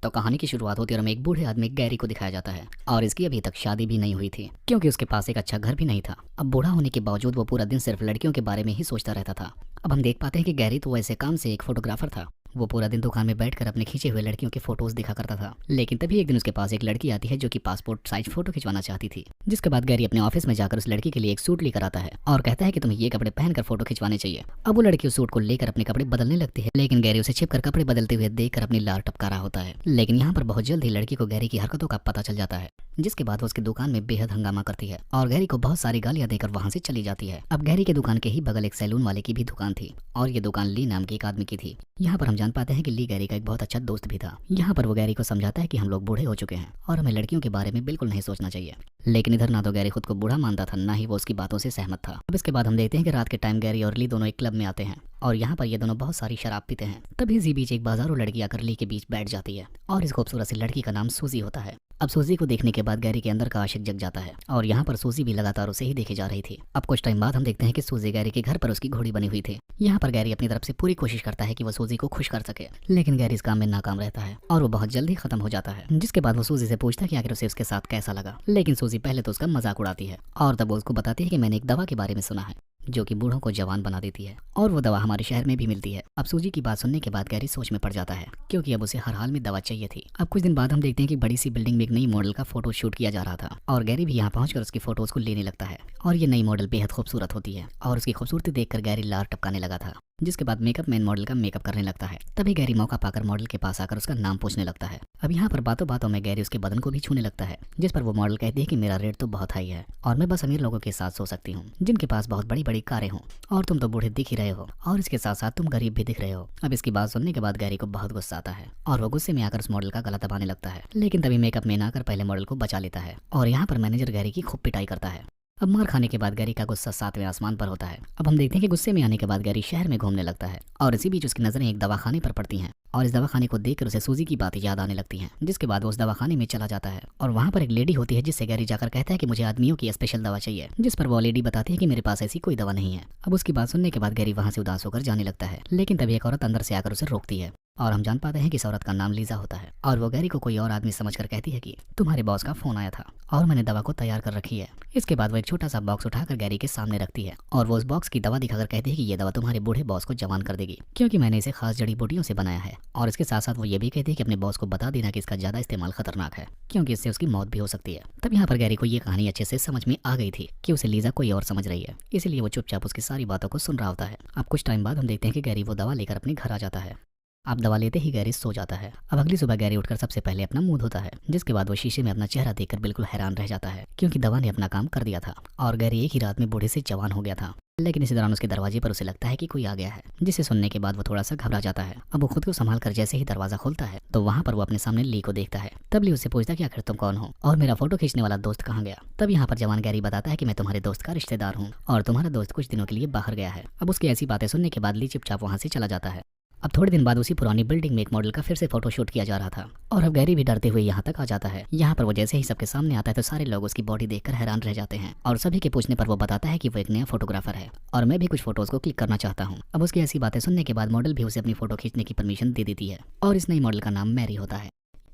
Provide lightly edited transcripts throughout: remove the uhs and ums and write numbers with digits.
तो कहानी की शुरुआत होती है और हमें एक बूढ़े आदमी गैरी को दिखाया जाता है और इसकी अभी तक शादी भी नहीं हुई थी क्योंकि उसके पास एक अच्छा घर भी नहीं था। अब बूढ़ा होने के बावजूद वो पूरा दिन सिर्फ लड़कियों के बारे में ही सोचता रहता था। अब हम देख पाते हैं कि गैरी तो वैसे काम से एक फोटोग्राफर था। वो पूरा दिन दुकान में बैठकर अपने खींचे हुए लड़कियों के फोटोज दिखा करता था। लेकिन तभी एक दिन उसके पास एक लड़की आती है जो कि पासपोर्ट साइज फोटो खिंचवाना चाहती थी। जिसके बाद गैरी अपने ऑफिस में जाकर उस लड़की के लिए एक सूट लेकर आता है और कहता है कि तुम्हें ये कपड़े पहनकर फोटो खिंचवाने चाहिए। अब वो लड़की उस सूट को लेकर अपने कपड़े बदलने लगती है, लेकिन गैरी उसे छिपकर कपड़े बदलते हुए देखकर अपनी लार टपका रहा होता है। लेकिन यहाँ पर बहुत जल्द ही लड़की को गैरी की हरकतों का पता चल जाता है, जिसके बाद वो उसकी दुकान में बेहद हंगामा करती है और गैरी को बहुत सारी गालियां देकर वहां से चली जाती है। अब गैरी के दुकान के ही बगल एक सैलून वाले की भी दुकान थी और ये दुकान ली नाम के एक आदमी की थी। यहाँ पर हम जान पाते हैं कि ली गैरी का एक बहुत अच्छा दोस्त भी था। यहाँ पर वो गैरी को समझाता है कि हम लोग बूढ़े हो चुके हैं और हमें लड़कियों के बारे में बिल्कुल नहीं सोचना चाहिए। लेकिन इधर ना तो गैरी खुद को बूढ़ा मानता था, ना ही वो उसकी बातों से सहमत था। अब इसके बाद हम देखते हैं कि रात के टाइम गैरी और ली दोनों एक क्लब में आते हैं और यहाँ पर ये दोनों बहुत सारी शराब पीते हैं। तभी इसी बीच एक बाजारू लड़की आकर ली के बीच बैठ जाती है और इस खूबसूरत सी लड़की का नाम सूजी होता है। अब सूजी को देखने के बाद गैरी के अंदर का आशिक जग जाता है और यहाँ पर सूजी भी लगातार उसे ही देखी जा रही थी। अब कुछ टाइम बाद हम देखते हैं कि सूजी गैरी के घर पर उसकी घोड़ी बनी हुई थी। यहाँ पर गैरी अपनी तरफ से पूरी कोशिश करता है कि वो सूजी को खुश कर सके, लेकिन गैरी इस काम में नाकाम रहता है और वो बहुत जल्दी खत्म हो जाता है। जिसके बाद वो सूजी से पूछता है कि आखिर उसे उसके साथ कैसा लगा, लेकिन सूजी पहले तो उसका मजाक उड़ाती है और तब वो उसको बताती है कि मैंने एक दवा के बारे में सुना है जो कि बूढ़ों को जवान बना देती है और वो दवा हमारे शहर में भी मिलती है। अब सूजी की बात सुनने के बाद गैरी सोच में पड़ जाता है क्योंकि अब उसे हर हाल में दवा चाहिए थी। अब कुछ दिन बाद हम देखते हैं कि बड़ी सी बिल्डिंग में एक नई मॉडल का फोटो शूट किया जा रहा था और गैरी भी यहाँ पहुंचकर उसकी फोटोज को लेने लगता है और ये नई मॉडल बेहद खूबसूरत होती है और उसकी खूबसूरती देखकर गैरी लार टपकाने लगा था। जिसके बाद मेकअप मैन मॉडल का मेकअप करने लगता है। तभी गैरी मौका पाकर मॉडल के पास आकर उसका नाम पूछने लगता है। अब यहाँ पर बातों बातों में गैरी उसके बदन को भी छूने लगता है, जिस पर वो मॉडल कहती है कि मेरा रेट तो बहुत हाई है और मैं बस अमीर लोगों के साथ सो सकती हूँ जिनके पास बहुत बड़ी बड़ी कारें हों, और तुम तो बूढ़े दिख ही रहे हो और इसके साथ साथ तुम गरीब भी दिख रहे हो। अब इसकी बात सुनने के बाद गैरी को बहुत गुस्सा आता है और वो गुस्से में आकर उस मॉडल का गला दबाने लगता है, लेकिन तभी मेकअप मैन आकर पहले मॉडल को बचा लेता है और यहाँ पर मैनेजर गैरी की खूब पिटाई करता है। अब मार खाने के बाद गैरी का गुस्सा 7वें आसमान पर होता है। अब हम देखते हैं कि गुस्से में आने के बाद गैरी शहर में घूमने लगता है और इसी बीच उसकी नजरें एक दवाखाने पर पड़ती हैं और इस दवाखाने को देखकर उसे सूजी की बातें याद आने लगती हैं। जिसके बाद वो उस दवाखाने में चला जाता है और वहाँ पर एक लेडी होती है जिससे गैरी जाकर कहता है कि मुझे आदमियों की स्पेशल दवा चाहिए, जिस पर वो लेडी बताती है कि मेरे पास ऐसी कोई दवा नहीं है। अब उसकी बात सुनने के बाद गैरी वहाँ से उदास होकर जाने लगता है, लेकिन तभी एक औरत अंदर से आकर उसे रोकती है और हम जान पाते हैं कि इस औरत का नाम लीजा होता है और वो गैरी को कोई और आदमी समझकर कहती है कि तुम्हारे बॉस का फोन आया था और मैंने दवा को तैयार कर रखी है। इसके बाद वो एक छोटा सा बॉक्स उठाकर गैरी के सामने रखती है और वो उस बॉक्स की दवा दिखाकर कहती है कि ये दवा तुम्हारे बूढ़े बॉस को जवान कर देगी क्योंकि मैंने इसे खास जड़ी बूटियों से बनाया है। और इसके साथ साथ वो ये भी कहती है कि अपने बॉस को बता देना कि इसका ज्यादा इस्तेमाल खतरनाक है क्योंकि इससे उसकी मौत भी हो सकती है। तब यहाँ पर गैरी को ये कहानी अच्छे से समझ में आ गई थी कि उसे लीजा कोई और समझ रही है, इसलिए वो चुपचाप उसकी सारी बातों को सुन रहा होता है। अब कुछ टाइम बाद हम देखते हैं कि गैरी वो दवा लेकर अपने घर आ जाता है। अब दवा लेते ही गैरी सो जाता है। अब अगली सुबह गैरी उठकर सबसे पहले अपना मुंह धोता है, जिसके बाद वो शीशे में अपना चेहरा देखकर बिल्कुल हैरान रह जाता है क्योंकि दवा ने अपना काम कर दिया था और गैरी एक ही रात में बूढ़े से जवान हो गया था। लेकिन इसी दौरान उसके दरवाजे पर उसे लगता है कि कोई आ गया है, जिसे सुनने के बाद वो थोड़ा सा घबरा जाता है। अब वो खुद को संभाल कर जैसे ही दरवाजा खोलता है तो वहाँ पर वो अपने सामने ली को देखता है। तब ली उससे पूछता है कि आखिर तुम कौन हो और मेरा फोटो खींचने वाला दोस्त कहाँ गया। तब यहाँ पर जवान गैरी बताता है कि मैं तुम्हारे दोस्त का रिश्तेदार हूँ और तुम्हारा दोस्त कुछ दिनों के लिए बाहर गया है। अब उसकी ऐसी बातें सुनने के बाद ली चुपचाप वहाँ से चला जाता है। अब थोड़े दिन बाद उसी पुरानी बिल्डिंग में एक मॉडल का फिर से फोटो शूट किया जा रहा था और अब गैरी भी डरते हुए यहाँ तक आ जाता है। यहाँ पर वो जैसे ही सबके सामने आता है तो सारे लोग उसकी बॉडी देखकर हैरान रह जाते हैं और सभी के पूछने पर वो बताता है कि वो एक नया फोटोग्राफर है और मैं भी कुछ फोटोज को क्लिक करना चाहता हूँ। अब उसकी ऐसी बातें सुनने के बाद मॉडल भी उसे अपनी फोटो खींचने की परमिशन दे देती है और इस नई मॉडल का नाम मैरी होता है।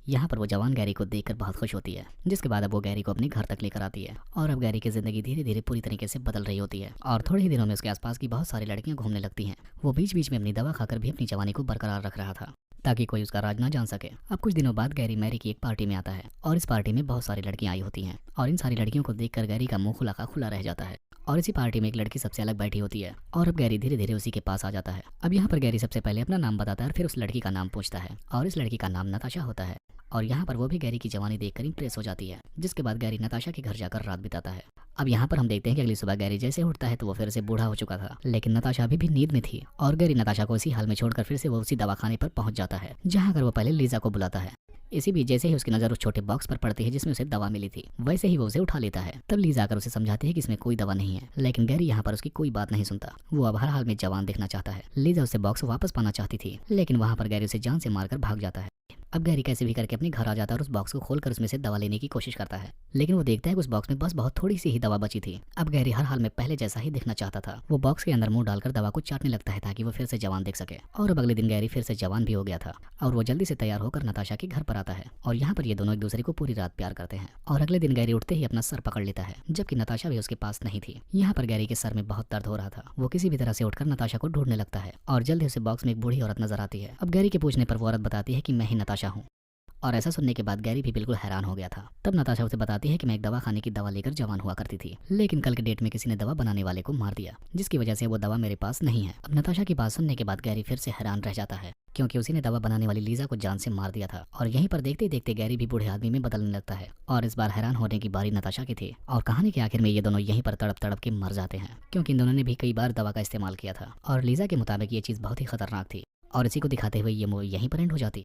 यहाँ पर वो जवान गैरी को देखकर बहुत खुश होती है, जिसके बाद अब वो गैरी को अपने घर तक लेकर आती है और अब गैरी की जिंदगी धीरे धीरे पूरी तरीके से बदल रही होती है और थोड़े ही दिनों में उसके आसपास की बहुत सारी लड़कियां घूमने लगती हैं। वो बीच बीच में अपनी दवा खाकर भी अपनी जवानी को बरकरार रख रहा था ताकि कोई उसका राज ना जान सके। अब कुछ दिनों बाद गैरी मैरी की एक पार्टी में आता है और इस पार्टी में बहुत सारी लड़कियां आई होती हैं और इन सारी लड़कियों को देखकर गैरी का मुंह खुला का खुला रह जाता है और इसी पार्टी में एक लड़की सबसे अलग बैठी होती है और अब गैरी धीरे धीरे उसी के पास आ जाता है। अब यहाँ पर गैरी सबसे पहले अपना नाम बताता है और फिर उस लड़की का नाम पूछता है और इस लड़की का नाम नताशा होता है और यहाँ पर वो भी गैरी की जवानी देखकर इंप्रेस हो जाती है। जिसके बाद गैरी नताशा के घर जाकर रात बिताता है। अब यहाँ पर हम देखते हैं कि अगली सुबह गैरी जैसे उठता है तो वो फिर से बूढ़ा हो चुका था, लेकिन नताशा अभी भी नींद में थी और गैरी नताशा को इसी हाल में छोड़कर फिर से वो उसी दवाखाने पर पहुंच जाता है जहाँ कर वो पहले लीजा को बुलाता है। इसी बीच जैसे ही उसकी नजर उस छोटे बॉक्स पर पड़ती है जिसमें उसे दवा मिली थी, वैसे ही वो उसे उठा लेता है। तब लीजा आकर उसे समझाती है कि इसमें कोई दवा नहीं है, लेकिन गैरी यहाँ पर उसकी कोई बात नहीं सुनता। वो अब हर हाल में जवान दिखना चाहता है। लीजा उसे बॉक्स वापस पाना चाहती थी, लेकिन वहाँ पर गैरी उसे जान से मारकर भाग जाता है। अब गैरी कैसे भी करके अपने घर आ जाता है और उस बॉक्स को खोलकर उसमें से दवा लेने की कोशिश करता है, लेकिन वो देखता है कि उस बॉक्स में बस बहुत थोड़ी सी ही दवा बची थी। अब गैरी हर हाल में पहले जैसा ही दिखना चाहता था। वो बॉक्स के अंदर मुंह डालकर दवा को चाटने लगता है ताकि वो फिर से जवान दिख सके। और अब अगले दिन गैरी फिर से जवान भी हो गया था और वो जल्दी से तैयार होकर नताशा के घर पर आता है और यहाँ पर ये दोनों एक दूसरे को पूरी रात प्यार करते हैं। और अगले दिन गैरी उठते ही अपना सर पकड़ लेता है, जबकि नताशा भी उसके पास नहीं थी। यहाँ पर गैरी के सर में बहुत दर्द हो रहा था। वो किसी भी तरह से उठकर नताशा को ढूंढने लगता है और जल्दी उसे बॉक्स में एक बूढ़ी औरत नजर आती है। अब गैरी के पूछने पर वो औरत बताती है कि मैं ही नताशा हूँ। और ऐसा सुनने के बाद गैरी भी बिल्कुल हैरान हो गया था। तब नताशा उसे बताती है कि मैं एक दवा खाने की दवा लेकर जवान हुआ करती थी, लेकिन कल के डेट में किसी ने दवा बनाने वाले को मार दिया, जिसकी वजह से वो दवा मेरे पास नहीं है। अब नताशा की बात सुनने के बाद गैरी फिर से हैरान रह जाता है, क्योंकि उसी ने दवा बनाने वाली लीजा को जान से मार दिया था। और यहीं पर देखते देखते गैरी भी बूढ़े आदमी में बदलने लगता है और इस बार हैरान होने की बारी नताशा की थी। और कहानी के आखिर में ये दोनों यहीं पर तड़प तड़प के मर जाते हैं, क्योंकि इन दोनों ने भी कई बार दवा का इस्तेमाल किया था। और लीजा के मुताबिक ये चीज बहुत ही खतरनाक थी और इसी को दिखाते हुए ये मूवी यहीं पर एंड हो जाती।